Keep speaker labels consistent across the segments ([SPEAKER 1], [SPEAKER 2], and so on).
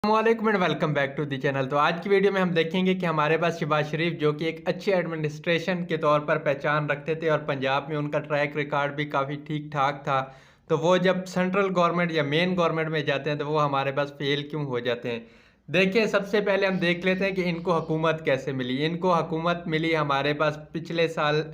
[SPEAKER 1] वालेकुम and welcome back to the channel. तो आज की वीडियो में हम देखेंगे कि हमारे पास शहबाज शरीफ जो कि एक अच्छे एडमिनिस्ट्रेशन के तौर पर पहचान रखते थे और पंजाब में उनका ट्रैक रिकॉर्ड भी काफ़ी ठीक ठाक था, तो वो जब सेंट्रल गवर्नमेंट या मेन गवर्नमेंट में जाते हैं तो वो हमारे पास फेल क्यों हो जाते हैं। देखिए, सबसे पहले हम देख लेते हैं कि इनको हुकूमत कैसे मिली। इनको हुकूमत मिली हमारे पास पिछले साल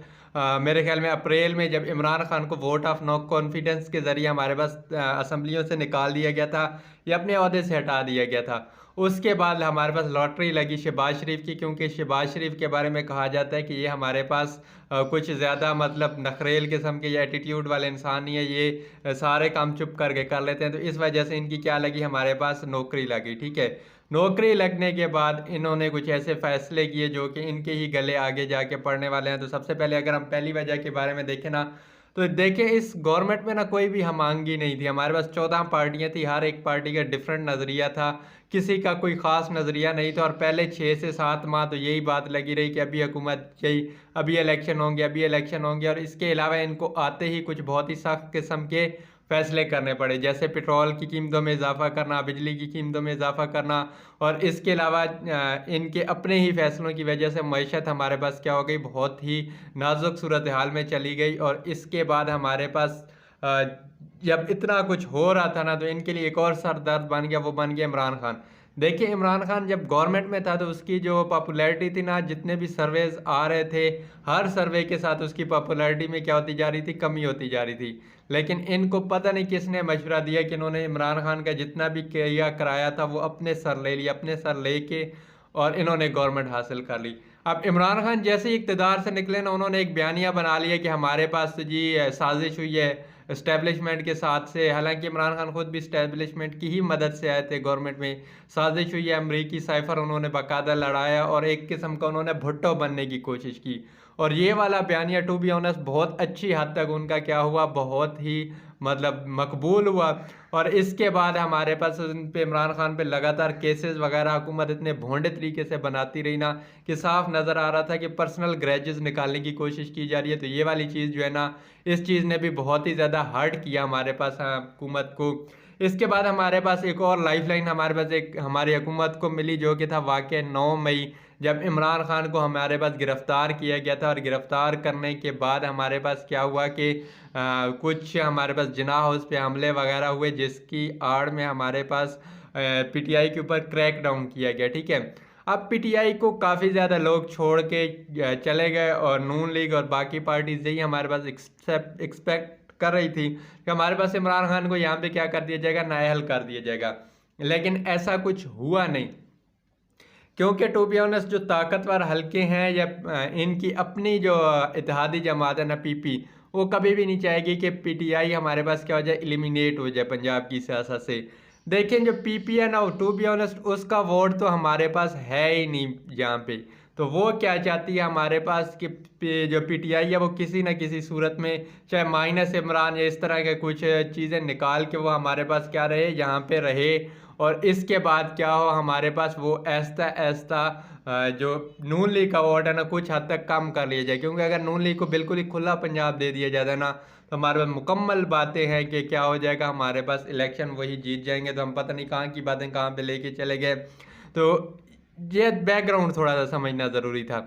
[SPEAKER 1] मेरे ख्याल में अप्रैल में, जब इमरान खान को वोट ऑफ नो कॉन्फिडेंस के ज़रिए हमारे पास असम्बलियों से निकाल दिया गया था या अपने अहदे से हटा दिया गया था। उसके बाद हमारे पास लॉटरी लगी शहबाज शरीफ की, क्योंकि शहबाज शरीफ के बारे में कहा जाता है कि ये हमारे पास कुछ ज़्यादा मतलब नखरेल किस्म के या एटीट्यूड वाले इंसान नहीं है। ये सारे काम चुप करके कर लेते हैं, तो इस वजह से इनकी क्या लगी, हमारे पास नौकरी लगी। ठीक है, नौकरी लगने के बाद इन्होंने कुछ ऐसे फैसले किए जो कि इनके ही गले आगे जाके पड़ने वाले हैं। तो सबसे पहले अगर हम पहली वजह के बारे में देखें ना, तो देखिए इस गवर्नमेंट में ना कोई भी हमांगी नहीं थी। हमारे पास 14 पार्टियां थी, हर एक पार्टी का डिफरेंट नज़रिया था, किसी का कोई ख़ास नज़रिया नहीं था। और पहले 6 से 7 माह तो यही बात लगी रही कि अभी हुकूमत यही, अभी इलेक्शन होंगे, अभी इलेक्शन होंगे। और इसके अलावा इनको आते ही कुछ बहुत ही सख्त किस्म के फैसले करने पड़े, जैसे पेट्रोल की कीमतों में इजाफा करना, बिजली की कीमतों में इजाफा करना। और इसके अलावा इनके अपने ही फैसलों की वजह से मईशत हमारे पास क्या हो गई, बहुत ही नाजुक सूरत हाल में चली गई। और इसके बाद हमारे पास अ, जब इतना कुछ हो रहा था ना, तो इनके लिए एक और सरदर्द बन गया, वो बन गया इमरान खान। देखिए, इमरान खान जब गवर्नमेंट में था तो उसकी जो पॉपुलैरिटी थी ना, जितने भी सर्वेज आ रहे थे, हर सर्वे के साथ उसकी पॉपुलैरिटी में क्या होती जा रही थी, कमी होती जा रही थी। लेकिन इनको पता नहीं किसने मशवरा दिया कि इन्होंने इमरान खान का जितना भी किया कराया था वो अपने सर ले लिया, अपने सर लेके और इन्होंने गवर्नमेंट हासिल कर ली। अब इमरान खान जैसे ही इक़्तिदार से निकले ना, उन्होंने एक बयानिया बना लिया कि हमारे पास तो जी साजिश हुई है इस्टेब्लिशमेंट के साथ से। हालांकि इमरान खान खुद भी इस्टेब्लिशमेंट की ही मदद से आए थे गवर्नमेंट में। साजिश हुई है, अमरीकी साइफर उन्होंने बाकायदा लड़ाया और एक किस्म का उन्होंने भुट्टो बनने की कोशिश की। और ये वाला बयानिया टू बी ऑनेस्ट बहुत अच्छी हद तक उनका क्या हुआ, बहुत ही मतलब मकबूल हुआ। और इसके बाद हमारे पास उन पे इमरान खान पे लगातार केसेस वगैरह हुकूमत इतने भोंडे तरीके से बनाती रही ना, कि साफ नज़र आ रहा था कि पर्सनल ग्रजेस निकालने की कोशिश की जा रही है। तो ये वाली चीज़ जो है ना, इस चीज़ ने भी बहुत ही ज़्यादा हर्ट किया हमारे पास हुकूमत को। इसके बाद हमारे पास एक और लाइफ लाइन हमारे पास एक हमारी हुकूमत को मिली, जो कि था वाक़या 9 मई, जब इमरान खान को हमारे पास गिरफ़्तार किया गया था। और गिरफ़्तार करने के बाद हमारे पास क्या हुआ कि कुछ हमारे पास जिनाह हाउस पे हमले वगैरह हुए, जिसकी आड़ में हमारे पास पीटीआई के ऊपर क्रैक डाउन किया गया। ठीक है, अब पीटीआई को काफ़ी ज़्यादा लोग छोड़ के चले गए और नून लीग और बाकी पार्टीज यही हमारे पास एक्सपेक्ट कर रही थी कि हमारे पास इमरान खान को यहाँ पे क्या कर दिया जाएगा, नाअहल कर दिया जाएगा। लेकिन ऐसा कुछ हुआ नहीं, क्योंकि टू बी ऑनेस्ट जो ताकतवर हल्के हैं या इनकी अपनी जो इत्तेहादी जमात है ना, पीपी, वो कभी भी नहीं चाहेगी कि पीटीआई हमारे पास क्या हो जाए, एलिमिनेट हो जाए पंजाब की सियासत से। देखें, जो पीपी है ना, टू बी ऑनेस्ट उसका वोट तो हमारे पास है ही नहीं यहाँ पे। तो वो क्या चाहती है हमारे पास कि जो पीटीआई है वो किसी न किसी सूरत में, चाहे माइनस इमरान या इस तरह के कुछ चीज़ें निकाल के वो हमारे पास क्या रहे, यहाँ पे रहे। और इसके बाद क्या हो, हमारे पास वो ऐसा ऐसा जो नून लीग का वोट है ना, कुछ हद तक कम कर लिया जाए। क्योंकि अगर नून लीग को बिल्कुल ही खुला पंजाब दे दिया जाता है ना, तो हमारे पास मुकम्मल बातें हैं कि क्या हो जाएगा, हमारे पास इलेक्शन वही जीत जाएंगे। तो हम पता नहीं कहाँ की बातें कहाँ पे लेके चले गए। तो ये बैकग्राउंड थोड़ा सा समझना ज़रूरी था।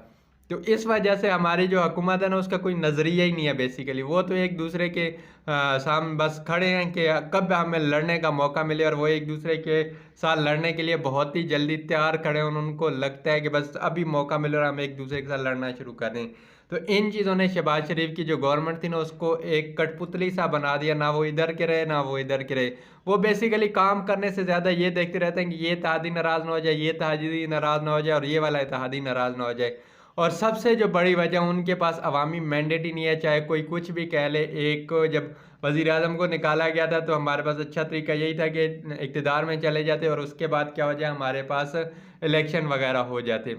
[SPEAKER 1] तो इस वजह से हमारी जो हुकूमत है ना, उसका कोई नज़रिया ही नहीं है बेसिकली। वो तो एक दूसरे के सामने बस खड़े हैं कि कब हमें लड़ने का मौका मिले, और वो एक दूसरे के साथ लड़ने के लिए बहुत ही जल्दी तैयार खड़े हैं। उनको लगता है कि बस अभी मौका मिले और हम एक दूसरे के साथ लड़ना शुरू कर दें। तो इन चीज़ों ने शहबाज शरीफ की जो गवर्नमेंट थी ना, उसको एक कठपुतली सा बना दिया। ना वो इधर के रहे ना वो इधर के रहे। वो बेसिकली काम करने से ज़्यादा ये देखते रहते हैं कि ये इत्तेहादी नाराज़ ना हो जाए, ये इत्तेहादी नाराज़ ना हो जाए और ये वाला इत्तेहादी नाराज़ ना हो जाए। और सबसे जो बड़ी वजह, उनके पास अवामी मैंडेट ही नहीं है, चाहे कोई कुछ भी कह ले। एक जब वज़ीर आज़म को निकाला गया था तो हमारे पास अच्छा तरीका यही था कि इक़्तिदार में चले जाते और उसके बाद क्या हो जाए, हमारे पास इलेक्शन वगैरह हो जाते।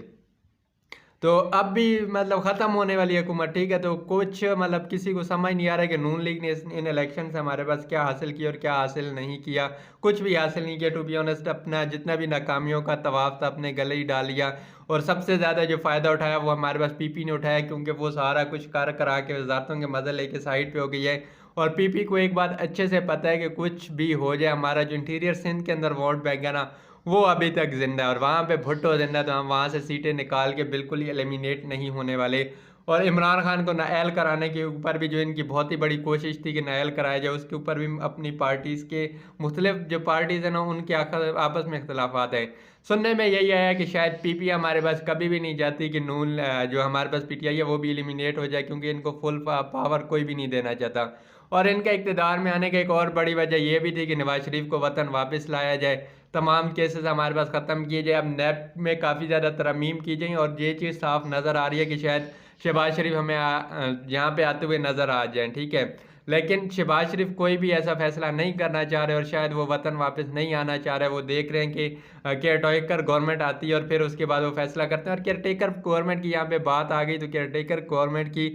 [SPEAKER 1] तो अब भी मतलब ख़त्म होने वाली है हुकूमत। ठीक है, तो कुछ मतलब किसी को समझ नहीं आ रहा है कि नून लीग ने इन इलेक्शन से हमारे पास क्या हासिल किया और क्या हासिल नहीं किया। कुछ भी हासिल नहीं किया टू बी ऑनेस्ट। अपना जितना भी नाकामियों का तवाफ था अपने गले ही डाल लिया। और सबसे ज़्यादा जो फ़ायदा उठाया वो हमारे पास पीपी ने उठाया, क्योंकि वो सारा कुछ कर करा के वजारतों के मज़े लेके साइड पे हो गई है। और पीपी को एक बात अच्छे से पता है कि कुछ भी हो जाए, हमारा जो इंटीरियर सिंध के अंदर वोट बैंक है ना, वो अभी तक जिंदा है, और वहाँ पे भुट्टो जिंदा, तो हम वहाँ से सीटें निकाल के बिल्कुल ही एलिमिनेट नहीं होने वाले। और इमरान खान को नाअहल कराने के ऊपर भी जो इनकी बहुत ही बड़ी कोशिश थी कि नाअहल कराया जाए, उसके ऊपर भी अपनी पार्टीज़ के मुख्तलिफ जो पार्टीज़ हैं ना, उनके आपस में इख्तलाफात है। सुनने में यही आया कि शायद पीपीआई हमारे पास कभी भी नहीं चाहती कि नून जो हमारे पास पीटीआई है वो भी एलिमिनेट हो जाए, क्योंकि इनको फुल पावर कोई भी नहीं देना चाहता। और इनका इक़्तिदार में आने का एक और बड़ी वजह ये भी थी कि नवाज शरीफ को वतन वापस लाया जाए, तमाम केसेस हमारे पास ख़त्म किए जाए, अब नैब में काफ़ी ज़्यादा तरमीम की जाए, और ये चीज़ साफ नज़र आ रही है कि शायद शहबाज शरीफ हमें यहाँ पे आते हुए नज़र आ जाएँ, ठीक है। लेकिन शहबाज शरीफ कोई भी ऐसा फैसला नहीं करना चाह रहे, और शायद वो वतन वापस नहीं आना चाह रहे। वो देख रहे हैं कि केयर टेकर गवर्नमेंट आती है और फिर उसके बाद वो फैसला करते हैं। और केयर टेकर गवर्नमेंट की यहाँ पे बात आ गई, तो केयर टेकर गवर्नमेंट की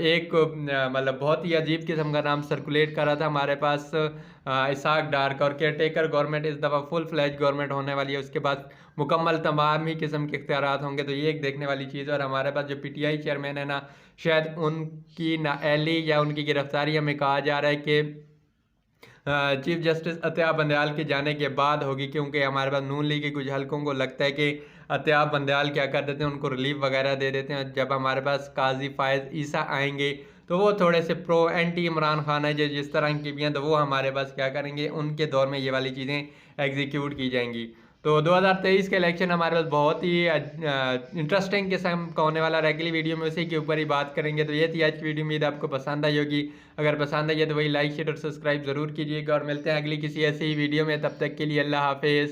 [SPEAKER 1] एक मतलब बहुत ही अजीब किस्म का नाम सर्कुलेट कर रहा था हमारे पास, इसाक डार का। और केयर टेकर गवर्नमेंट इस दफ़ा फुल फ्लैज गवर्नमेंट होने वाली है, उसके बाद मुकम्मल तमाम ही किस्म के इख्तियारात होंगे, तो ये एक देखने वाली चीज़ है। और हमारे पास जो पीटीआई चेयरमैन है ना, शायद उनकी नाअहली या उनकी गिरफ्तारी हमें कहा जा रहा है कि चीफ जस्टिस अत्याब बंदयाल के जाने के बाद होगी, क्योंकि हमारे पास नून लीग के कुछ हलकों को लगता है कि अत्याब बंदयाल क्या कर देते हैं, उनको रिलीफ वगैरह दे देते हैं। जब हमारे पास काजी फायज ईसा आएंगे तो वो थोड़े से प्रो एंटी इमरान खान है, जो जिस तरह की भी हैं, तो वो हमारे पास क्या करेंगे, उनके दौर में ये वाली चीज़ें एग्जीक्यूट की जाएंगी। तो 2023 के इलेक्शन हमारे पास बहुत ही इंटरेस्टिंग किस्म का होने वाला है। अगली वीडियो में उसी के ऊपर ही बात करेंगे। तो ये थी आज की वीडियो, उम्मीद आपको पसंद आई होगी। अगर पसंद आई है तो वही लाइक शेयर और सब्सक्राइब ज़रूर कीजिएगा, और मिलते हैं अगली किसी ऐसी ही वीडियो में। तब तक के लिए अल्लाह हाफिज़।